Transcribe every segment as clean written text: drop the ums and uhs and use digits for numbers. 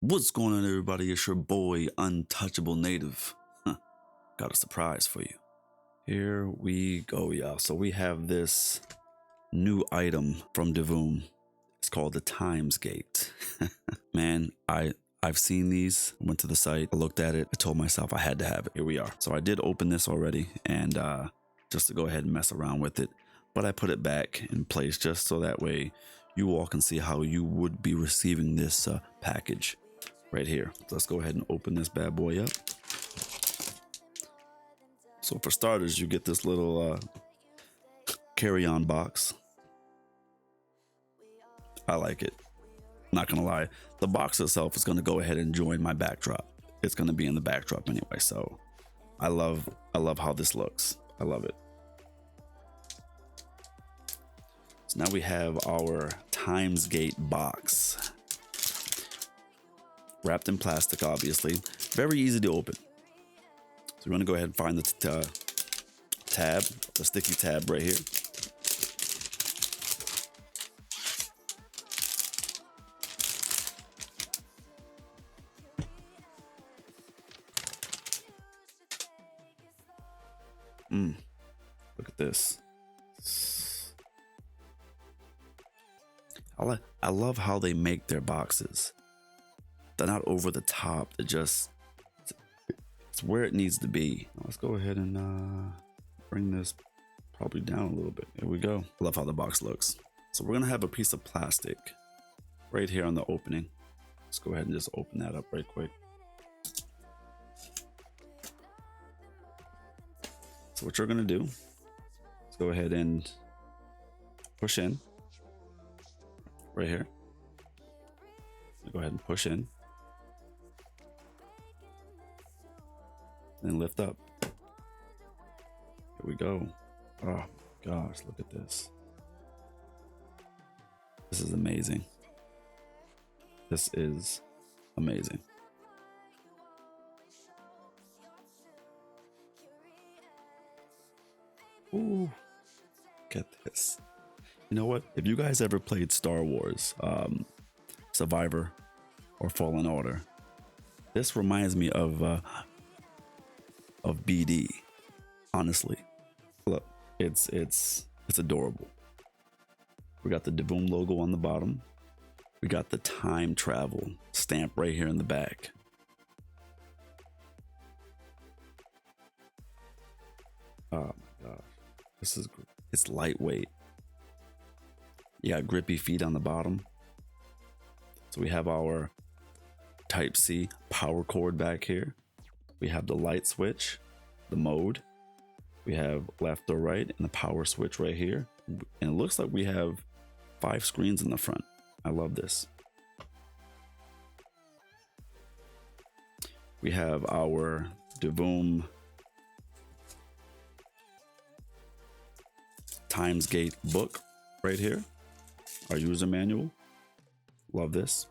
What's going on, everybody? It's your boy, Untouchable Native. Got a surprise for you. Here we go, y'all. So we have this new item from Divoom. It's called the TimesGate. Man, I've seen these, went to the site, I looked at it, I told myself I had to have it. Here we are. So I did open this already, and just to go ahead and mess around with it, but I put it back in place just so that way you all can see how you would be receiving this package right here. Let's go ahead and open this bad boy up. So for starters, you get this little carry-on box. I like it. Not gonna lie, the box itself is gonna go ahead and join my backdrop. It's gonna be in the backdrop anyway, so I love how this looks. I love it. So now we have our TimesGate box, wrapped in plastic, obviously. Very easy to open. So we're gonna go ahead and find the tab, the sticky tab right here. Look at this. I love how they make their boxes. They're not over the top. They're just, it's where it needs to be. Let's go ahead and bring this probably down a little bit. Here we go. I love how the box looks. So we're gonna have a piece of plastic right here on the opening. Let's go ahead and just open that up right quick. So what you're gonna do, let's go ahead and push in right here. Go ahead and push in and lift up. Here we go. Oh gosh, look at this. This is amazing. This is amazing. Ooh, look at this. You know what? If you guys ever played Star Wars, Survivor or Fallen Order, this reminds me of BD. Honestly, look, it's adorable. We got the Divoom logo on the bottom. We got the time travel stamp right here in the back. Oh my gosh, it's lightweight. You got grippy feet on the bottom. So we have our Type-C power cord back here. We have the light switch, the mode. We have left or right, and the power switch right here. And it looks like we have 5 screens in the front. I love this. We have our Divoom TimesGate book right here. Our user manual. Love this.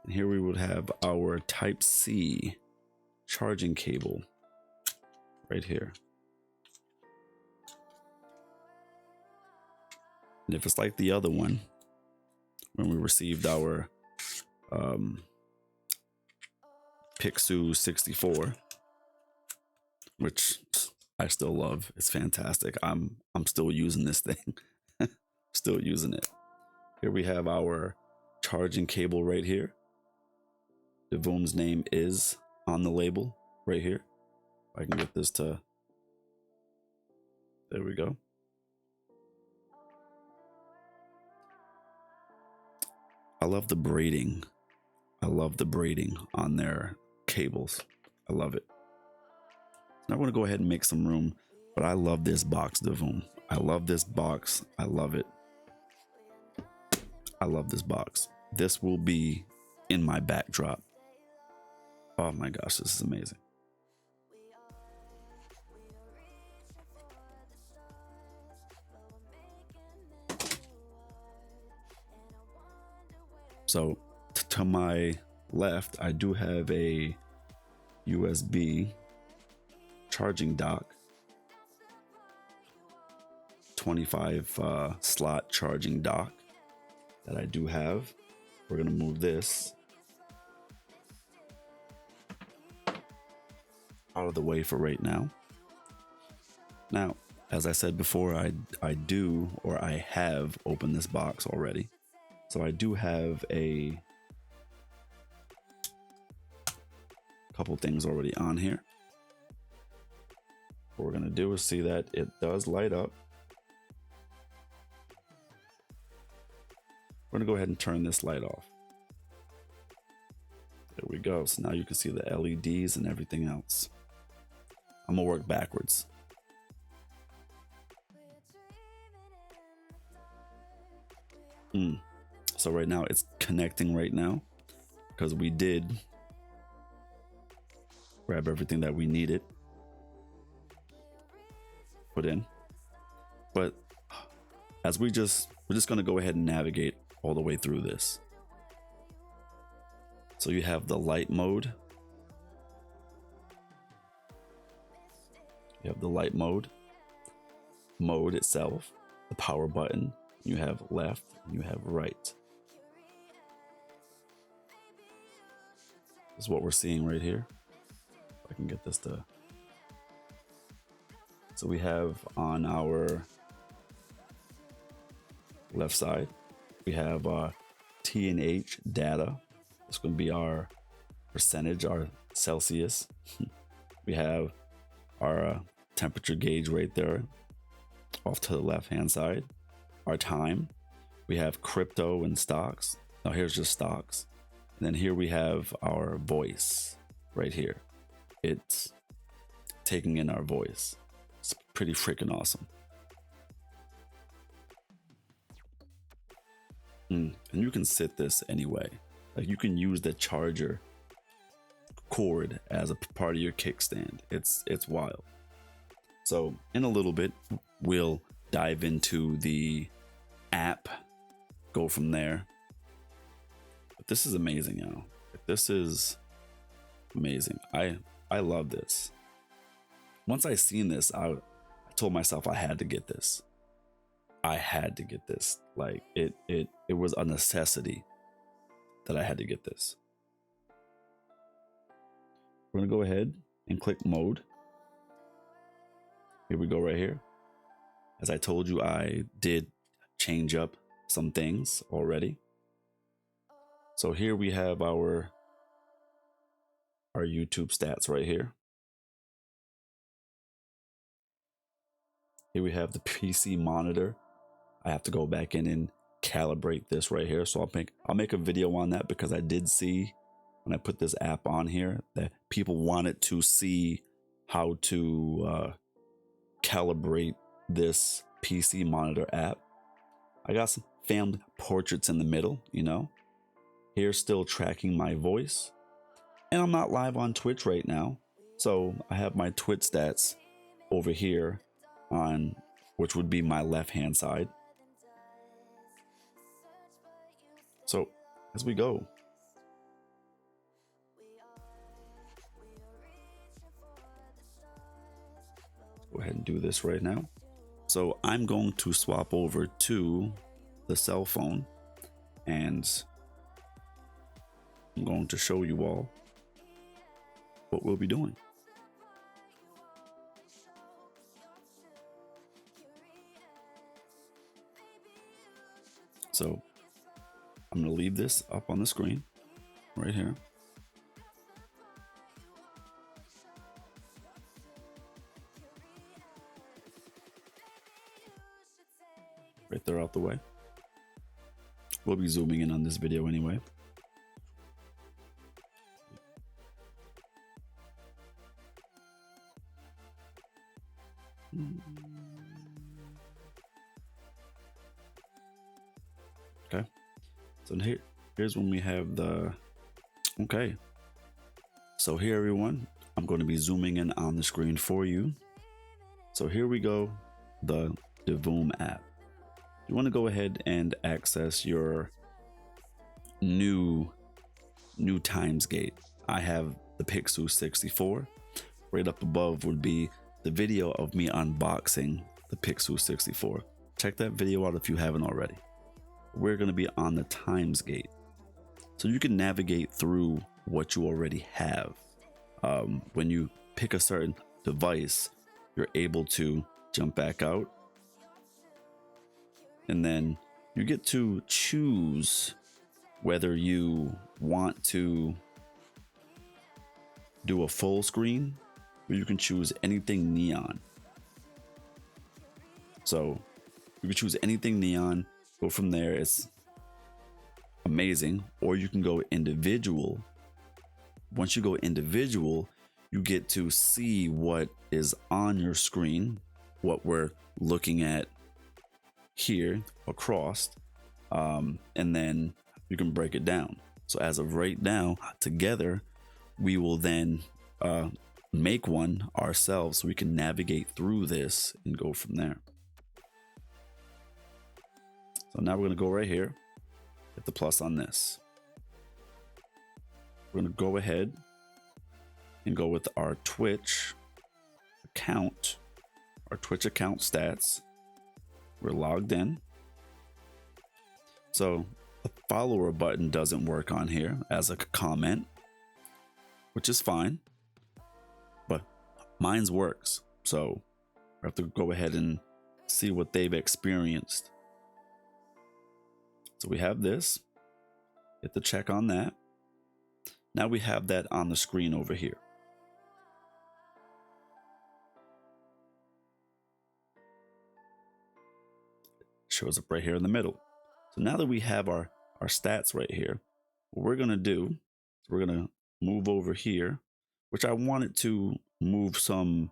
And here we would have our Type-C charging cable right here. And if it's like the other one, when we received our Pixu 64, which I still love. It's fantastic. I'm still using this thing. Still using it. Here we have our charging cable right here. Divoom's name is on the label right here. If I can get this to, there we go. I love the braiding. I love the braiding on their cables. I love it. Now we're gonna go ahead and make some room, but I love this box, Divoom. I love this box. I love it. I love this box. This will be in my backdrop. Oh my gosh, this is amazing. So to my left, I do have a USB charging dock 25 slot charging dock that I do have. We're gonna move this out of the way for right now. Now, as I said before, I do, or I have opened this box already. So I do have a couple things already on here. What we're gonna do is see that it does light up. We're gonna go ahead and turn this light off. There we go. So now you can see the LEDs and everything else. I'm gonna work backwards. So right now it's connecting right now because we did grab everything that we needed, put in. But as we're just gonna go ahead and navigate all the way through this. So you have the light mode. You have the light mode itself, the power button. You have left, you have right. This is what we're seeing right here. If I can get this to. So we have on our left side, we have T and H data. It's going to be our percentage, our Celsius. We have our temperature gauge right there off to the left hand side. Our time. We have crypto and stocks. Now here's just stocks. And then here we have our voice right here. It's taking in our voice. It's pretty freaking awesome. And you can sit this anyway. Like you can use the charger cord as a part of your kickstand. It's wild. So in a little bit, we'll dive into the app, go from there. But this is amazing, y'all. This is amazing. I love this. Once I seen this, I told myself I had to get this. I had to get this. Like it was a necessity that I had to get this. We're gonna go ahead and click mode. Here we go right here. As I told you, I did change up some things already. So here we have our YouTube stats right here. Here we have the PC monitor. I have to go back in and calibrate this right here. So I'll make a video on that because I did see when I put this app on here that people wanted to see how to calibrate this PC monitor app. I got some family portraits in the middle, you know. Here's still tracking my voice. And I'm not live on Twitch right now. So I have my Twitch stats over here on, which would be my left hand side. So as we go, go ahead and do this right now. So I'm going to swap over to the cell phone and I'm going to show you all what we'll be doing. So I'm going to leave this up on the screen right here. Right there out the way. We'll be zooming in on this video anyway. Okay. So here's when we have the, okay. So here everyone, I'm going to be zooming in on the screen for you. So here we go, the Divoom app. You want to go ahead and access your new TimesGate. I have the Pixel 64. Right up above would be the video of me unboxing the Pixel 64. check that video out if you haven't already. We're going to be on the TimesGate, so you can navigate through what you already have. When you pick a certain device, you're able to jump back out, and then you get to choose whether you want to do a full screen, or you can choose anything neon. So you can choose anything neon, go from there. It's amazing. Or you can go individual. Once you go individual, you get to see what is on your screen, what we're looking at here across, and then you can break it down. So as of right now, together, we will then make one ourselves so we can navigate through this and go from there. So now we're going to go right here, hit the plus on this. We're going to go ahead and go with our Twitch account, stats. We're logged in. So the follower button doesn't work on here as a comment, which is fine, but mine's works. So I have to go ahead and see what they've experienced. So we have this, hit the check on that. Now we have that on the screen over here. Shows up right here in the middle. So now that we have our stats right here, what we're gonna do is we're gonna move over here, which I wanted to move some,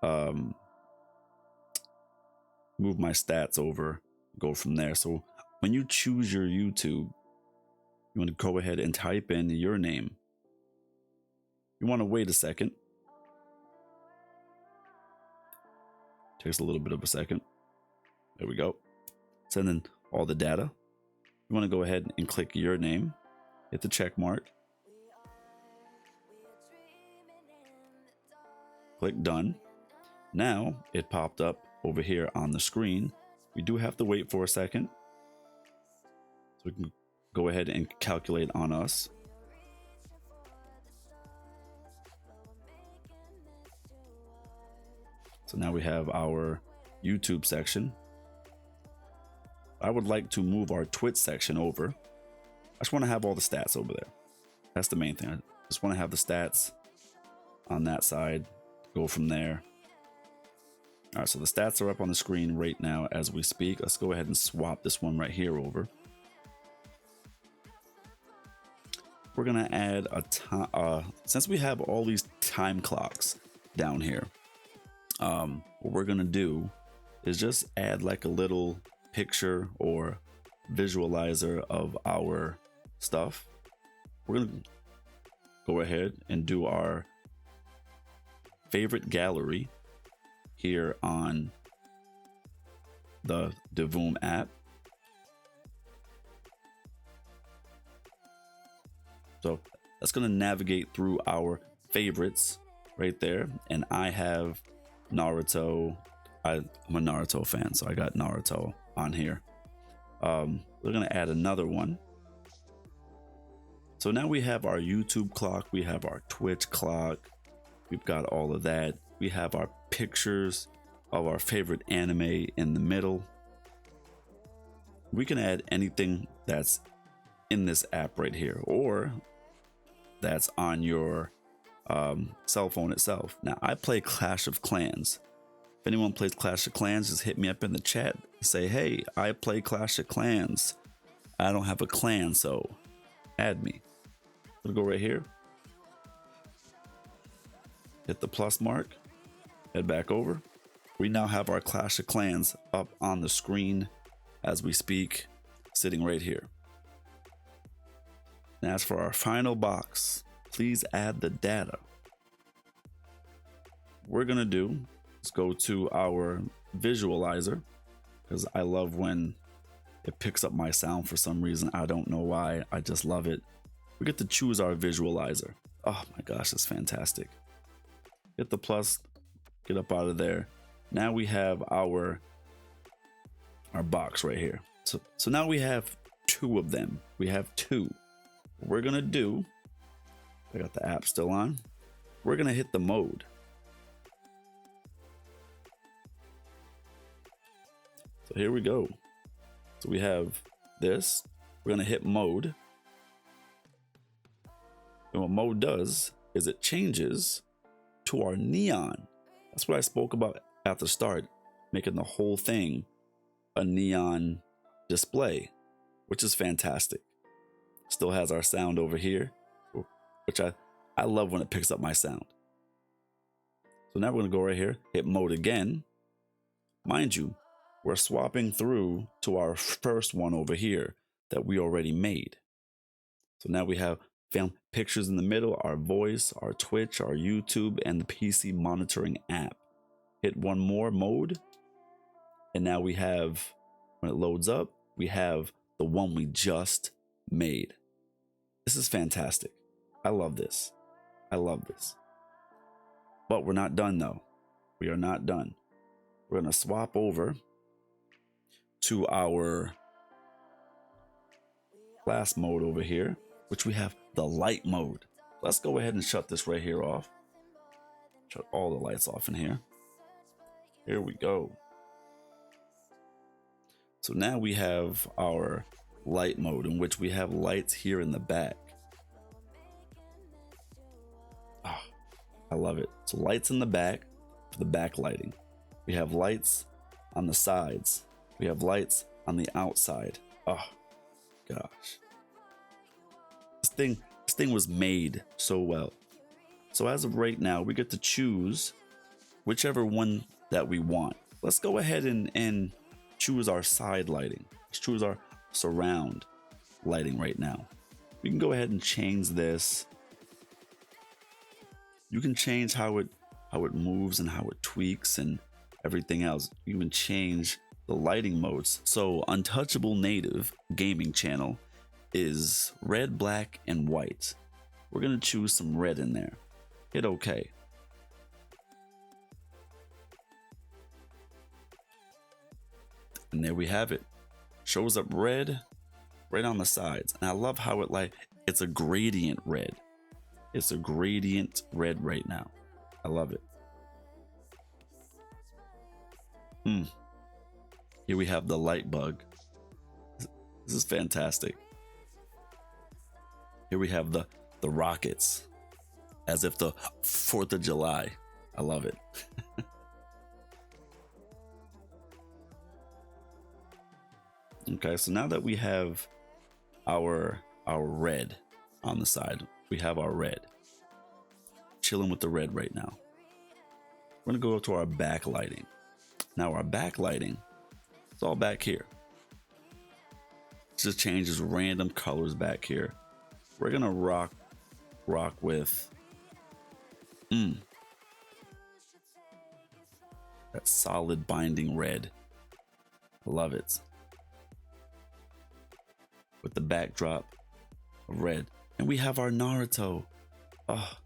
move my stats over, go from there. So when you choose your YouTube, you want to go ahead and type in your name. You want to wait a second. Takes a little bit of a second. There we go. Send in all the data. You want to go ahead and click your name, hit the check mark, click done. Now it popped up over here on the screen. We do have to wait for a second, so we can go ahead and calculate on us. So now we have our YouTube section. I would like to move our Twitch section over. I just want to have all the stats over there. That's the main thing. I just want to have the stats on that side. Go from there. All right, so the stats are up on the screen right now as we speak. Let's go ahead and swap this one right here over. We're gonna add a time, since we have all these time clocks down here, what we're gonna do is just add like a little picture or visualizer of our stuff. We're gonna go ahead and do our favorite gallery here on the Divoom app. So that's going to navigate through our favorites right there. And I have Naruto. I'm a Naruto fan, so I got Naruto on here. We're going to add another one. So now we have our YouTube clock. We have our Twitch clock. We've got all of that. We have our pictures of our favorite anime in the middle. We can add anything that's in this app right here, or that's on your cell phone itself. Now I play Clash of Clans. If anyone plays Clash of Clans, just hit me up in the chat. Say, hey, I play Clash of Clans. I don't have a clan, so add me. I'm gonna go right here. Hit the plus mark. Head back over. We now have our Clash of Clans up on the screen as we speak, sitting right here. And as for our final box, please add the data. What we're gonna do is go to our visualizer, because I love when it picks up my sound for some reason. I don't know why, I just love it. We get to choose our visualizer. Oh my gosh, that's fantastic. Hit the plus, get up out of there. Now we have our our box right here. So now we have two of them. We have two. What we're gonna do, I got the app still on. We're gonna hit the mode. So here we go. So we have this. We're gonna hit mode. And what mode does is it changes to our neon. That's what I spoke about at the start, making the whole thing a neon display, which is fantastic. Still has our sound over here, which I love when it picks up my sound. So now we're gonna go right here, hit mode again. Mind you, we're swapping through to our first one over here that we already made. So now we have found pictures in the middle, our voice, our Twitch, our YouTube, and the PC monitoring app. Hit one more mode, and now we have, when it loads up, we have the one we just made. This is fantastic. I love this. I love this. But we're not done though. We are not done. We're gonna swap over to our last mode over here, which we have the light mode. Let's go ahead and shut this right here off. Shut all the lights off in here. Here we go. So now we have our light mode, in which we have lights here in the back. Oh, I love it. So lights in the back for the backlighting. We have lights on the sides. We have lights on the outside. Oh gosh. This thing was made so well. So as of right now, we get to choose whichever one that we want. Let's go ahead and choose our side lighting. Let's choose our surround lighting right now. We can go ahead and change this. You can change how it moves and how it tweaks and everything else. You can change the lighting modes. So Untouchable Native Gaming Channel is red, black, and white. We're gonna choose some red in there. Hit OK. And there we have it. Shows up red right on the sides. And I love how it's a gradient red. It's a gradient red right now. I love it. Here we have the light bug. This is fantastic. Here we have the rockets, as if the 4th of July. I love it. Okay, so now that we have our red on the side, we have our red. Chilling with the red right now. We're gonna go to our backlighting. Now our backlighting, it's all back here. It just changes random colors back here. We're gonna rock with that solid binding red. I love it. With the backdrop of red. And we have our Naruto. Oh.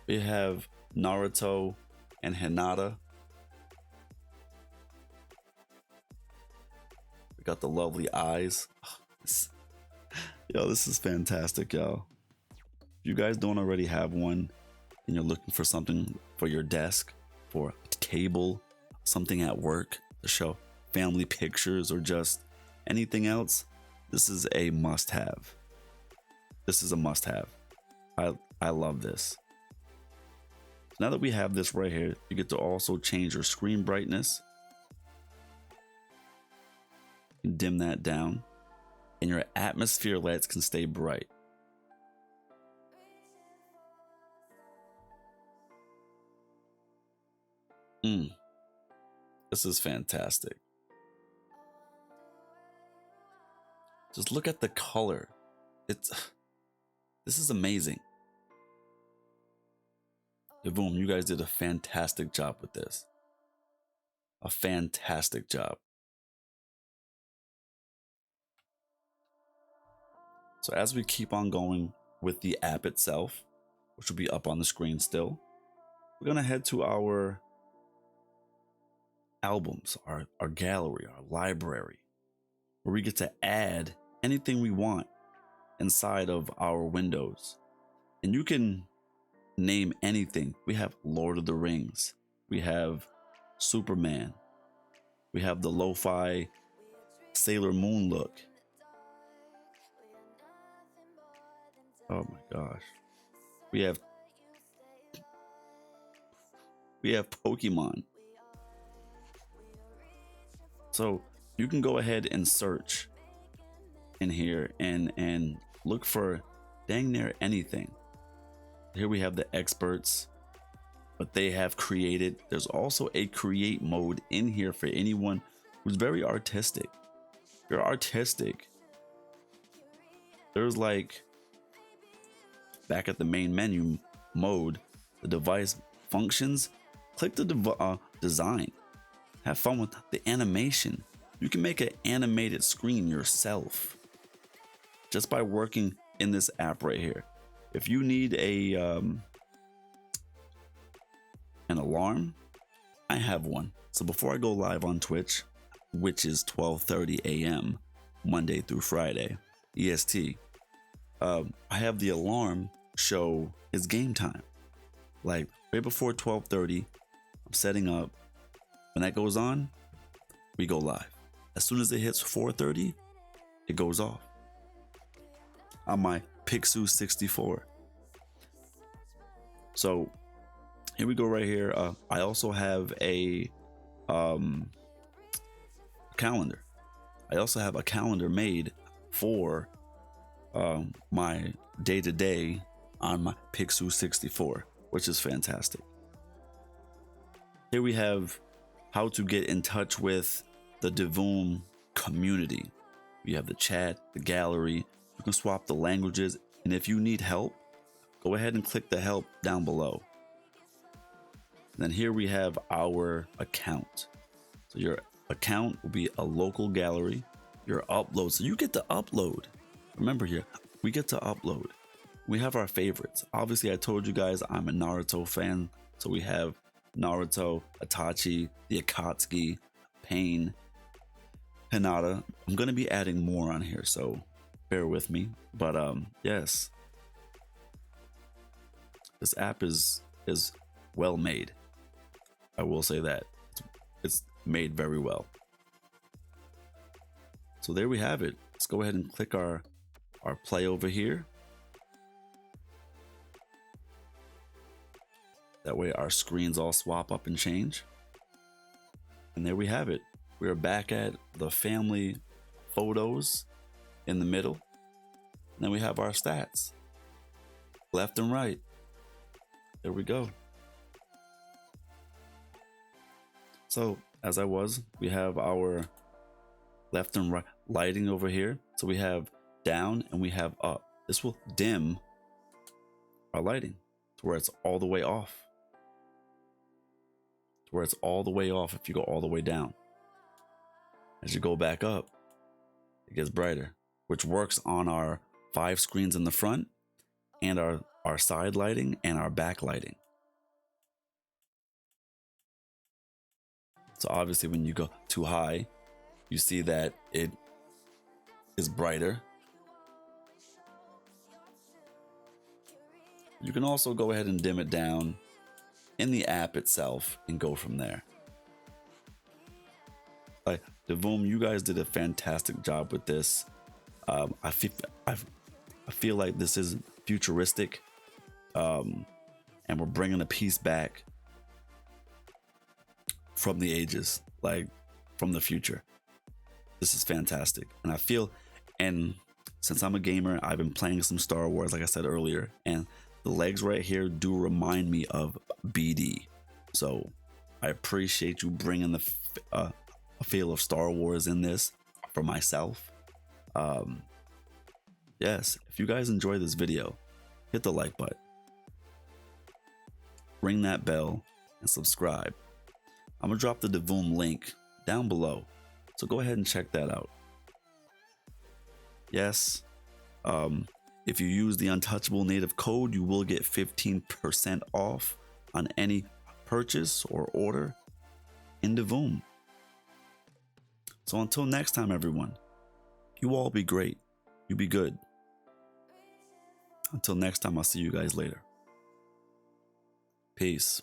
We have Naruto and Hinata. We got the lovely eyes. Oh, yo, this is fantastic, y'all. If you guys don't already have one and you're looking for something for your desk, for a table, something at work to show family pictures or just anything else, this is a must-have. This is a must-have. I love this. Now that we have this right here, you get to also change your screen brightness. You can dim that down, and your atmosphere lights can stay bright. This is fantastic. Just look at the color. This is amazing. Divoom, you guys did a fantastic job with this. A fantastic job. So as we keep on going with the app itself, which will be up on the screen still, we're gonna head to our albums, our gallery, our library, where we get to add anything we want inside of our windows. And you can name anything. We have Lord of the Rings, we have Superman, we have the lo-fi Sailor Moon look. Oh my gosh. We have Pokemon. So you can go ahead and search in here and look for dang near anything. Here we have the experts, what they have created. There's also a create mode in here for anyone who's very artistic. If you're artistic, there's like back at the main menu mode, the device functions. Click the design. Have fun with the animation. You can make an animated screen yourself just by working in this app right here. If you need an alarm, I have one. So before I go live on Twitch, which is 12:30 a.m. Monday through Friday EST, I have the alarm show it's game time. Like right before 12:30, I'm setting up. When that goes on, we go live. As soon as it hits 4:30, it goes off on my Pixu 64. So here we go right here. I also have a calendar. I also have a calendar made for my day-to-day on my Pixu 64, which is fantastic. Here we have how to get in touch with the Divoom community. You have the chat, the gallery. You can swap the languages, and if you need help, go ahead and click the help down below. And then here we have our account. So your account will be a local gallery. Your upload, so you get to upload. Remember here, we get to upload. We have our favorites. Obviously, I told you guys I'm a Naruto fan, so we have Naruto, Itachi, the Akatsuki, Pain, Hinata. I'm gonna be adding more on here, so bear with me. But yes, this app is well made. I will say that it's made very well. So there we have it. Let's go ahead and click our play over here. That way our screens all swap up and change. And there we have it. We're back at the family photos in the middle. And then we have our stats left and right. There we go. So as we have our left and right lighting over here. So we have down and we have up. This will dim our lighting to where it's all the way off. To where it's all the way off if you go all the way down. As you go back up, it gets brighter, which works on our 5 screens in the front and our side lighting and our back lighting. So obviously when you go too high, you see that it is brighter. You can also go ahead and dim it down in the app itself and go from there. Like Divoom, you guys did a fantastic job with this. I feel like this is futuristic, and we're bringing a piece back from the ages, like from the future. This is fantastic, and I feel, and since I'm a gamer, I've been playing some Star Wars, like I said earlier, and the legs right here do remind me of BD. So I appreciate you bringing a feel of Star Wars in this for myself. Yes, if you guys enjoy this video, hit the like button, ring that bell, and subscribe. I'm gonna drop the Divoom link down below, so go ahead and check that out. Yes, if you use the Untouchable Native code, you will get 15% off on any purchase or order in Divoom. So until next time, everyone, you all be great. You be good. Until next time, I'll see you guys later. Peace.